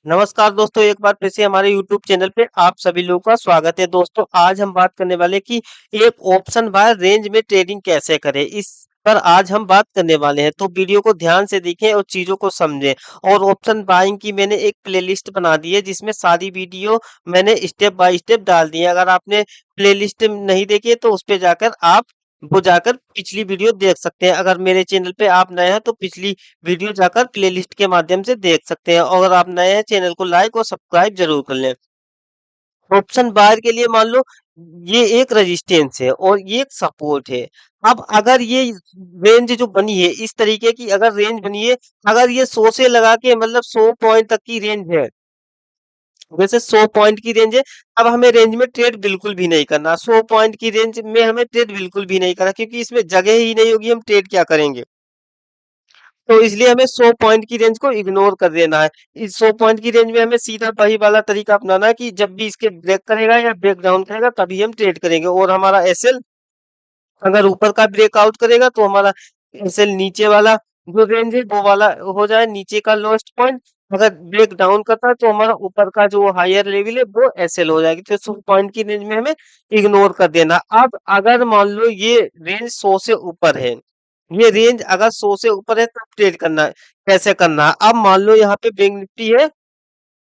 नमस्कार दोस्तों, एक बार फिर से हमारे यूट्यूब चैनल पे आप सभी लोगों का स्वागत है। दोस्तों, आज हम बात करने वाले कि एक ऑप्शन बाय रेंज में ट्रेडिंग कैसे करें, इस पर आज हम बात करने वाले हैं। तो वीडियो को ध्यान से देखें और चीज़ों को समझें। और ऑप्शन बाइंग की मैंने एक प्लेलिस्ट बना दी है जिसमें सारी वीडियो मैंने स्टेप बाय स्टेप डाल दी है। अगर आपने प्लेलिस्ट नहीं देखी है तो उस पे जाकर आप वो जाकर पिछली वीडियो देख सकते हैं। अगर मेरे चैनल पे आप नए हैं तो पिछली वीडियो जाकर प्लेलिस्ट के माध्यम से देख सकते हैं। और अगर आप नए हैं चैनल को लाइक और सब्सक्राइब जरूर कर लें। ऑप्शन बायर के लिए मान लो ये एक रेजिस्टेंस है और ये एक सपोर्ट है। अब अगर ये रेंज जो बनी है इस तरीके की अगर रेंज बनी है, अगर ये 100 से लगा के मतलब 100 पॉइंट तक की रेंज है, वैसे 100 पॉइंट की रेंज है, अब हमें रेंज में ट्रेड बिल्कुल भी नहीं करना। 100 पॉइंट की रेंज में हमें ट्रेड बिल्कुल भी नहीं करना, क्योंकि इसमें जगह ही नहीं होगी, हम ट्रेड क्या करेंगे। तो इसलिए हमें 100 पॉइंट की रेंज को इग्नोर कर देना है। इस 100 पॉइंट की रेंज में हमें सीधा वही वाला तरीका अपनाना है कि जब भी इसके ब्रेक करेगा या ब्रेक डाउन करेगा तभी हम ट्रेड करेंगे। और हमारा एसएल अगर ऊपर का ब्रेकआउट करेगा तो हमारा एसएल नीचे वाला जो रेंज है वो वाला हो जाए, नीचे का लोएस्ट पॉइंट। अगर ब्रेक डाउन करता है तो हमारा ऊपर का जो हायर लेवल है वो एसएल हो जाएगी। तो 100 पॉइंट की रेंज में हमें इग्नोर कर देना। अब अगर मान लो ये रेंज 100 से ऊपर है, ये रेंज अगर 100 से ऊपर है तब ट्रेड करना है। कैसे करना है? अब मान लो यहाँ पे बैंक निफ्टी है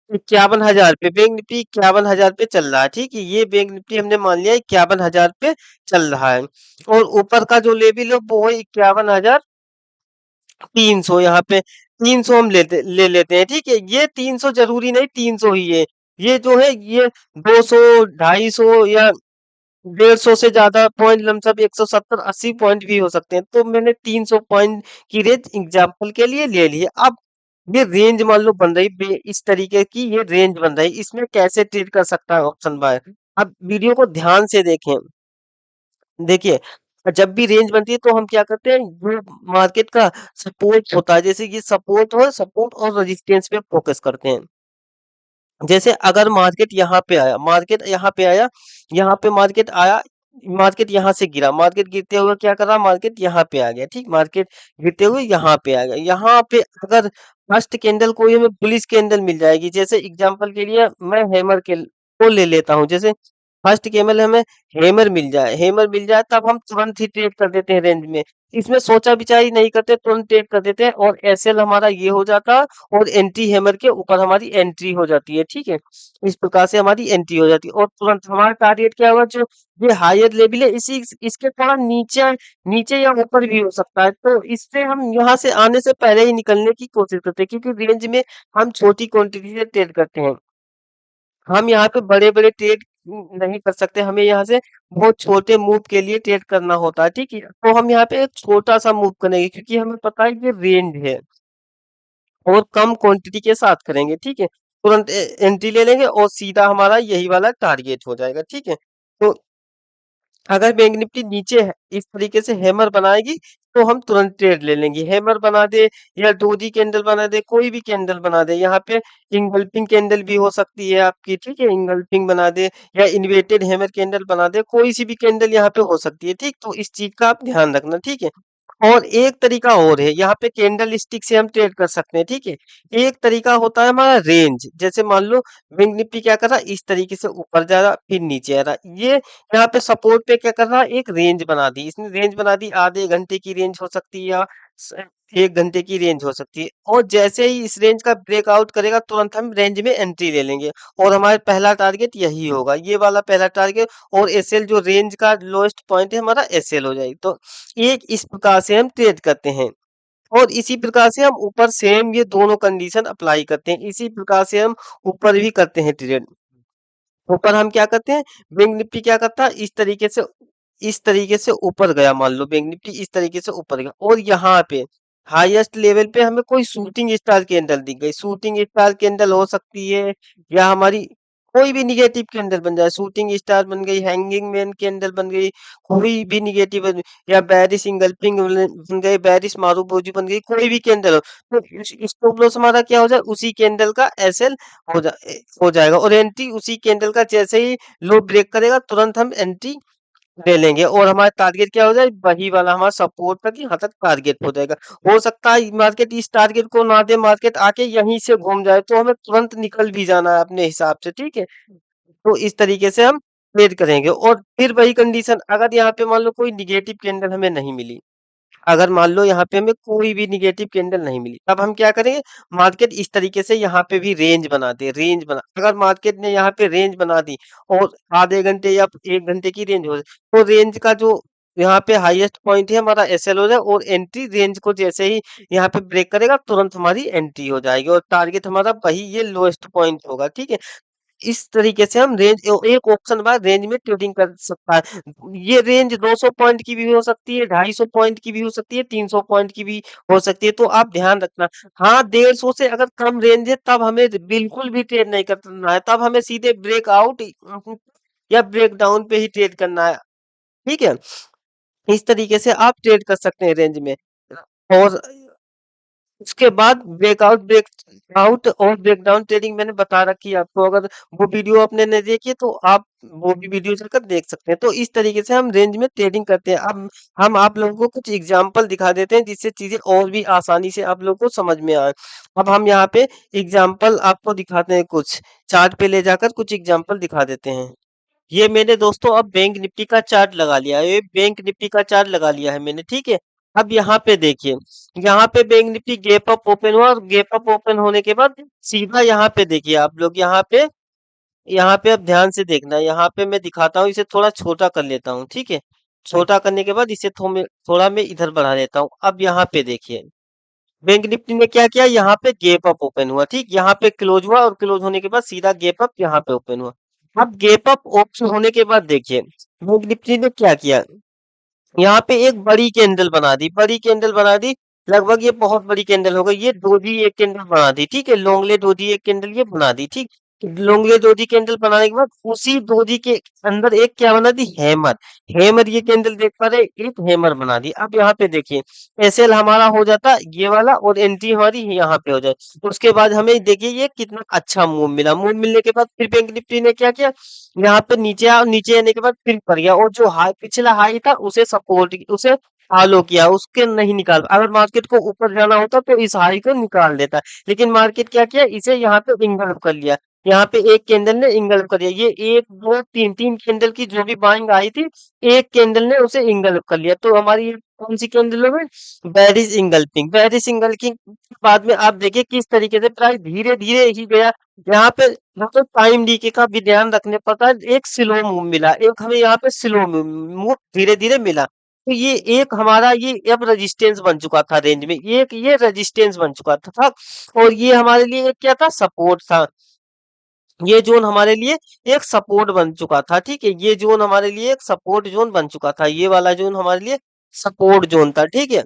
51,000 पे, बैंक निफ्टी 51,000 पे चल रहा है। ठीक है, ये बैंक निफ्टी हमने मान लिया 51,000 पे चल रहा है। और ऊपर का जो लेवल है वो है 51,300। यहाँ पे 300 हम ले लेते हैं। ठीक है, ये 300 जरूरी नहीं 300 ही है। ये जो है ये 200, 250 या 150 से ज्यादा पॉइंट लमसम 170, 80 पॉइंट भी हो सकते हैं। तो मैंने 300 पॉइंट की रेंज एग्जाम्पल के लिए ले ली है। अब ये रेंज मान लो बन रही इस तरीके की ये रेंज बन रही, इसमें कैसे ट्रेड कर सकता है ऑप्शन बाय। अब वीडियो को ध्यान से देखें। देखिए, जब भी रेंज बनती है तो हम क्या करते हैं, जो मार्केट का सपोर्ट होता है, जैसे ये सपोर्ट हो, सपोर्ट और रेजिस्टेंस पे फोकस करते हैं। जैसे अगर मार्केट यहाँ पे आया, मार्केट यहाँ पे आया, यहाँ पे मार्केट आया, मार्केट यहाँ से गिरा, मार्केट गिरते हुए क्या कर रहा, मार्केट यहाँ पे आ गया। ठीक, मार्केट गिरते हुए यहाँ पे आ गया। यहाँ पे अगर फर्स्ट कैंडल कोई हमें बुलिश कैंडल मिल जाएगी, जैसे एग्जांपल के लिए मैं हैमर के को ले लेता हूँ। जैसे फर्स्ट कैंडल हमें हैमर मिल जाए तब हम तुरंत ही ट्रेड कर देते हैं रेंज में। इसमें सोचा विचार नहीं करते, तुरंत ट्रेड कर देते हैं और एसएल हमारा ये हो जाता है और एंट्री हैमर के ऊपर हमारी एंट्री हो जाती है। ठीक है, इस प्रकार से हमारी एंट्री हो जाती है और तुरंत हमारा टारगेट क्या होगा, जो ये हायर लेवल है इसी इसके थोड़ा नीचे नीचे या ऊपर भी हो सकता है। तो इससे हम यहाँ से आने से पहले ही निकलने की कोशिश करते हैं, क्योंकि रेंज में हम छोटी क्वांटिटी से ट्रेड करते हैं। हम यहाँ पे बड़े बड़े ट्रेड नहीं कर सकते, हमें यहाँ से बहुत छोटे मूव के लिए ट्रेड करना होता है। ठीक है, तो हम यहाँ पे एक छोटा सा मूव करेंगे क्योंकि हमें पता है कि रेंज है और कम क्वांटिटी के साथ करेंगे। ठीक है, तुरंत एंट्री ले लेंगे और सीधा हमारा यही वाला टारगेट हो जाएगा। ठीक है, तो अगर बैंक निफ्टी नीचे है इस तरीके से हैमर बनाएगी तो हम तुरंत ट्रेड ले लेंगे। हैमर बना दे या डोजी कैंडल बना दे, कोई भी कैंडल बना दे, यहाँ पे इंगल्फिंग कैंडल भी हो सकती है आपकी। ठीक है, इंगल्फिंग बना दे या इन्वर्टेड हैमर कैंडल बना दे, कोई सी भी कैंडल यहाँ पे हो सकती है। ठीक, तो इस चीज का आप ध्यान रखना। ठीक है, और एक तरीका और है, यहाँ पे कैंडल स्टिक से हम ट्रेड कर सकते हैं। ठीक है, एक तरीका होता है हमारा रेंज। जैसे मान लो बैंक निफ्टी क्या कर रहा है, इस तरीके से ऊपर जा रहा फिर नीचे आ रहा, ये यहाँ पे सपोर्ट पे क्या कर रहा है, एक रेंज बना दी इसने। रेंज बना दी, आधे घंटे की रेंज हो सकती है या स- 1 घंटे की रेंज हो सकती है। और जैसे ही इस रेंज का ब्रेकआउट करेगा तुरंत हम रेंज में एंट्री ले लेंगे और हमारा पहला टारगेट यही होगा, ये वाला पहला टारगेट। और एसएल जो रेंज का लोएस्ट पॉइंट है हमारा एसएल हो जाएगी। तो एक इस प्रकार से हम ट्रेड करते हैं। और इसी प्रकार से हम ऊपर सेम ये दोनों कंडीशन अप्लाई करते हैं, इसी प्रकार से हम ऊपर भी करते हैं ट्रेड। ऊपर हम क्या करते हैं, बैंक निफ्टी क्या करता है, इस तरीके से ऊपर गया, मान लो बैंक निफ्टी इस तरीके से ऊपर गया और यहाँ पे हाईएस्ट लेवल पे हमें कोई शूटिंग स्टार कैंडल दिख गई। शूटिंग स्टार कैंडल हो सकती है या हमारी कोई भी निगेटिव कैंडल बन जाए, शूटिंग स्टार बन गई, हैंगिंग मैन कैंडल बन गई, कोई भी निगेटिव या बैरिश इंगल्फिंग बन गई, बैरिश मारूबोजी बन गई, कोई भी कैंडल हो, तो स्टॉप लॉस हमारा क्या हो जाए, उसी कैंडल का एसएल हो जा हो जाएगा। और एंट्री उसी कैंडल का जैसे ही लो ब्रेक करेगा तुरंत हम एंट्री ले लेंगे और हमारा टारगेट क्या हो जाए, वही वाला हमारा सपोर्ट तक, यहाँ तक टारगेट हो जाएगा। हो सकता है मार्केट इस टारगेट को ना दे, मार्केट आके यहीं से घूम जाए, तो हमें तुरंत निकल भी जाना है अपने हिसाब से, ठीक है। तो इस तरीके से हम ट्रेड करेंगे। और फिर वही कंडीशन, अगर यहाँ पे मान लो कोई निगेटिव कैंडल हमें नहीं मिली, अगर मान लो यहाँ पे हमें कोई भी निगेटिव कैंडल नहीं मिली, तब हम क्या करेंगे, मार्केट इस तरीके से यहाँ पे भी रेंज बना दे, रेंज बना, अगर मार्केट ने यहाँ पे रेंज बना दी और आधे घंटे या 1 घंटे की रेंज हो जाए, तो रेंज का जो यहाँ पे हाईएस्ट पॉइंट है हमारा एसएल हो जाए, और एंट्री रेंज को जैसे ही यहाँ पे ब्रेक करेगा तुरंत हमारी एंट्री हो जाएगी, और टारगेट हमारा वही ये लोएस्ट पॉइंट होगा, ठीक है। इस तरीके से हम रेंज, एक ऑप्शन बाद रेंज में ट्रेडिंग कर सकता है। ये रेंज 200 पॉइंट की भी हो सकती है, 250 पॉइंट की भी हो सकती है, 300 पॉइंट की भी हो सकती है, तो आप ध्यान रखना। हाँ, 150 से अगर कम रेंज है तब हमें बिल्कुल भी ट्रेड नहीं करना है, तब हमें सीधे ब्रेकआउट या ब्रेक डाउन पे ही ट्रेड करना है, ठीक है। इस तरीके से आप ट्रेड कर सकते हैं रेंज में। और उसके बाद ब्रेकआउट और ब्रेकडाउन ट्रेडिंग मैंने बता रखी है आपको, अगर वो वीडियो आपने नहीं देखी है तो आप वो भी वीडियो चलकर देख सकते हैं। तो इस तरीके से हम रेंज में ट्रेडिंग करते हैं। अब हम आप लोगों को कुछ एग्जांपल दिखा देते हैं, जिससे चीजें और भी आसानी से आप लोगों को समझ में आए। अब हम यहाँ पे एग्जांपल आपको दिखाते हैं, कुछ चार्ट पे ले जाकर कुछ एग्जांपल दिखा देते हैं। ये मैंने दोस्तों अब बैंक निफ्टी का चार्ट लगा लिया है, ये बैंक निफ्टी का चार्ट लगा लिया है मैंने, ठीक है। अब यहाँ पे देखिए, यहाँ पे bank Nifty gap up open हुआ, और गैप अप ओपन होने के बाद सीधा यहाँ पे देखिए आप लोग, यहाँ पे अब ध्यान से देखना, यहाँ पे मैं दिखाता हूँ, इसे थोड़ा छोटा कर लेता हूँ, ठीक है। छोटा करने के बाद इसे थोड़ा मैं इधर बढ़ा लेता हूँ। अब यहाँ पे देखिए, बैंक निफ्टी ने क्या किया, यहाँ पे गैप अप ओपन हुआ, ठीक, यहाँ पे क्लोज हुआ, और क्लोज होने के बाद सीधा गैप अप यहाँ पे ओपन हुआ। अब गैप अप ओपन होने के बाद देखिए बैंक निफ्टी ने क्या किया, यहाँ पे एक बड़ी कैंडल बना दी, बड़ी कैंडल बना दी, लगभग ये बहुत बड़ी कैंडल हो गई, ये डोजी एक कैंडल बना दी, ठीक है, लोंगले डोजी एक कैंडल ये बना दी, ठीक। लोंगले डोजी कैंडल बनाने के बाद उसी डोजी के अंदर एक क्या बना दी, हैमर। हैमर ये कैंडल देख पा रहे, एक हैमर बना दी। अब यहाँ पे देखिए, एसएल हमारा हो जाता ये वाला, और एंट्री हमारी यहाँ पे हो जाए। उसके बाद हमें देखिए ये कितना अच्छा मूव मिला, मूव मिलने के बाद फिर बैंक निफ्टी ने क्या किया, यहाँ पे नीचे आया, और नीचे आने के बाद फिर ऊपर गया, और जो हाई पिछला हाई था उसे सपोर्ट, उसे फॉलो किया, उसके नहीं निकाल, अगर मार्केट को ऊपर जाना होता तो इस हाई को निकाल देता, लेकिन मार्केट क्या किया, इसे यहाँ पे इंगल्फ कर लिया। यहाँ पे एक कैंडल ने इंगल्फ कर लिया, ये एक दो तीन तीन कैंडल की जो भी बाइंग आई थी, एक कैंडल ने उसे इंगल्फ कर लिया, तो हमारी ये कौन सी कैंडल हो गई, बेरिश इंगल्फिंग। बेरिश इंगल्फिंग बाद में आप देखिए किस तरीके से प्राइस धीरे धीरे ही गया। यहाँ पे मतलब टाइम डीके का भी ध्यान रखने पड़ता है, एक स्लो मूव मिला, एक हमें यहाँ पे स्लो मूव धीरे धीरे मिला, तो ये एक हमारा ये अब रेजिस्टेंस बन चुका था रेंज में, एक ये रेजिस्टेंस बन चुका था। और ये हमारे लिए एक क्या था, सपोर्ट था। ये जोन हमारे लिए एक सपोर्ट बन चुका था, ठीक है, ये जोन हमारे लिए एक सपोर्ट जोन बन चुका था, ये वाला जोन हमारे लिए सपोर्ट जोन था, ठीक है।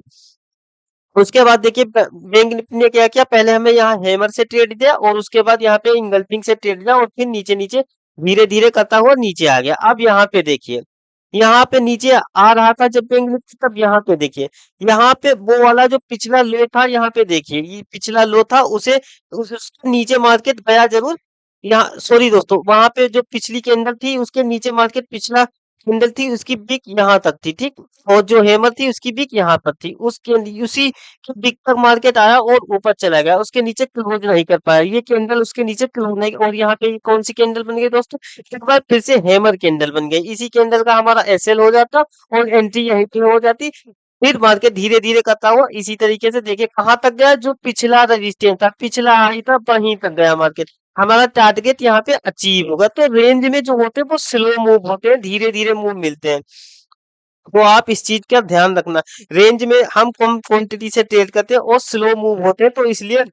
उसके बाद देखिए बैंक निफ्टी ने क्या किया, पहले हमें यहाँ हैमर से ट्रेड दिया, और उसके बाद यहाँ पे इंगल्फिंग से ट्रेड दिया, और फिर नीचे नीचे धीरे धीरे करता हुआ नीचे आ गया। अब यहाँ पे देखिए, यहाँ पे नीचे आ रहा था जब बैंक निफ्टी, तब यहाँ पे देखिए, यहाँ पे वो वाला जो पिछला लो था, यहाँ पे देखिए ये पिछला लो था, उसके नीचे मार्केट गया जरूर। यहाँ सॉरी दोस्तों, वहां पे जो पिछली कैंडल थी उसके नीचे मार्केट, पिछला कैंडल थी उसकी बिक यहाँ तक थी, ठीक। और जो हैमर थी उसकी बिक यहाँ पर थी, उसी की बिक तक मार्केट आया और ऊपर चला गया, उसके नीचे क्लोज नहीं कर पाया, ये कैंडल उसके नीचे क्लोज नहीं, और यहाँ पे कौन सी कैंडल बन गई दोस्तों, एक बार फिर से हैमर कैंडल बन गई, इसी कैंडल का हमारा एसएल हो जाता, और एंट्री यहीं पे हो जाती। फिर मार्केट धीरे धीरे करता हुआ इसी तरीके से देखिए कहाँ तक गया, जो पिछला रजिस्टेंस था, पिछला हाई था, वहीं तक गया मार्केट। हमारा टारगेट यहाँ पे अचीव होगा। तो रेंज में जो होते हैं वो स्लो मूव होते हैं, धीरे धीरे मूव मिलते हैं, तो आप इस चीज का ध्यान रखना। रेंज में हम कम क्वांटिटी से ट्रेड करते हैं और स्लो मूव होते हैं, तो इसलिए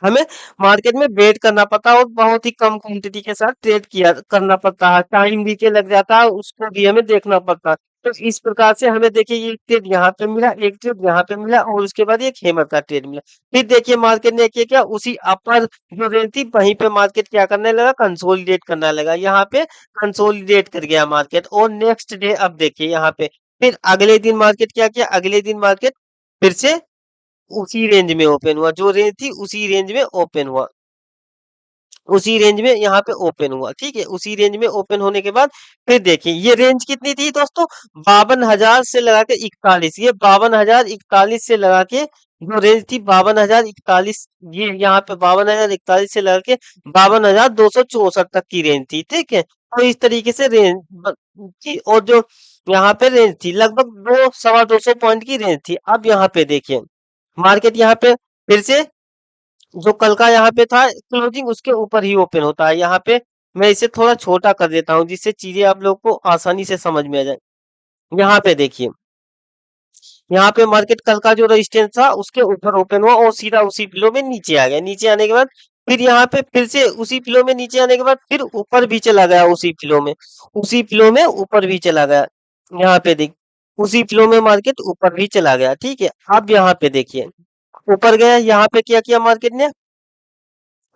हमें मार्केट में वेट करना पड़ता है, और बहुत ही कम क्वांटिटी के साथ ट्रेड किया करना पड़ता है, टाइम भी के लग जाता है, उसको भी हमें देखना पड़ता है। तो इस प्रकार से हमें देखिए ये ट्रेड यहाँ पे मिला, एक ट्रेड यहाँ पे मिला, और उसके बाद एक हेमर का ट्रेड मिला। फिर देखिए मार्केट ने किया क्या, उसी अपर जो रेंज थी वहीं पे मार्केट क्या करने लगा, कंसोलिडेट करने लगा, यहाँ पे कंसोलिडेट कर गया मार्केट। और नेक्स्ट डे अब देखिए यहाँ पे फिर अगले दिन मार्केट क्या किया, अगले दिन मार्केट फिर से उसी रेंज में ओपन हुआ, जो रेंज थी उसी रेंज में ओपन हुआ। उसी रेंज में यहाँ पे ओपन हुआ, ठीक है। उसी रेंज में ओपन होने के बाद फिर देखिए ये रेंज कितनी थी दोस्तों, 52,000 से लगा के 41। ये 52,041 से लगा के जो रेंज थी 52,041, ये यहाँ पे 52,041 से लगा के 52,264 तक की रेंज थी, ठीक है। तो इस तरीके से रेंज थी, और जो यहाँ पे रेंज थी लगभग 200 पॉइंट की रेंज थी। अब यहाँ पे देखिए मार्केट यहाँ पे फिर से जो कल का यहाँ पे था क्लोजिंग उसके ऊपर ही ओपन होता है। यहाँ पे मैं इसे थोड़ा छोटा कर देता हूँ जिससे चीजें आप लोग को आसानी से समझ में आ जाए। यहाँ पे देखिए, यहाँ पे मार्केट कल का जो रेजिस्टेंस था उसके ऊपर ओपन हुआ और सीधा उसी फ्लो में नीचे आ गया। नीचे आने के बाद फिर यहाँ पे फिर से उसी फ्लो में नीचे आने के बाद फिर ऊपर भी चला गया, उसी फ्लो में, उसी फ्लो में ऊपर भी चला गया। यहाँ पे देख, उसी फ्लो में मार्केट ऊपर भी चला गया, ठीक है। अब यहाँ पे देखिए ऊपर गया, यहाँ पे क्या किया मार्केट ने,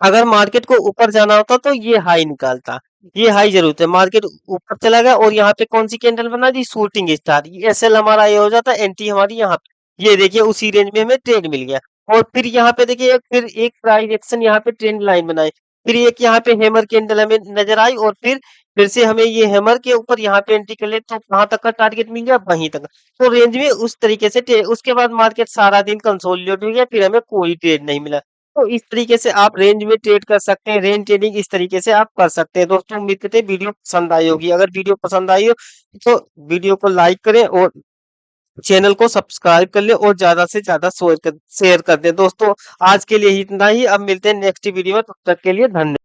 अगर मार्केट को ऊपर जाना होता तो ये हाई निकालता, ये हाई जरूर है। मार्केट ऊपर चला गया और यहाँ पे कौन सी कैंडल बना दी, शूटिंग स्टार। ये एसएल हमारा ये हो जाता, एंट्री हमारी यहाँ पे, ये देखिए उसी रेंज में हमें ट्रेड मिल गया। और फिर यहाँ पे देखिए फिर एक प्राइस एक्शन यहाँ पे ट्रेंड लाइन बनाई, फिर एक यहाँ पे हैमर कैंडल हमें नजर आई, और फिर से हमें ये हैमर के ऊपर यहाँ पे एंट्री कर ले तो कहाँ तक का टारगेट मिल गया, वहीं तक। तो रेंज में उस तरीके से उसके बाद मार्केट सारा दिन कंसोलिडेट हो गया, फिर हमें कोई ट्रेड नहीं मिला। तो इस तरीके से आप रेंज में ट्रेड कर सकते हैं, रेंज ट्रेडिंग इस तरीके से आप कर सकते हैं। दोस्तों उम्मीद करते हैं वीडियो पसंद आई होगी। अगर वीडियो पसंद आई हो तो वीडियो को लाइक करें और चैनल को सब्सक्राइब कर ले और ज्यादा से ज्यादा शेयर कर दें। दोस्तों आज के लिए इतना ही, अब मिलते हैं नेक्स्ट वीडियो में, तब तक के लिए धन्यवाद।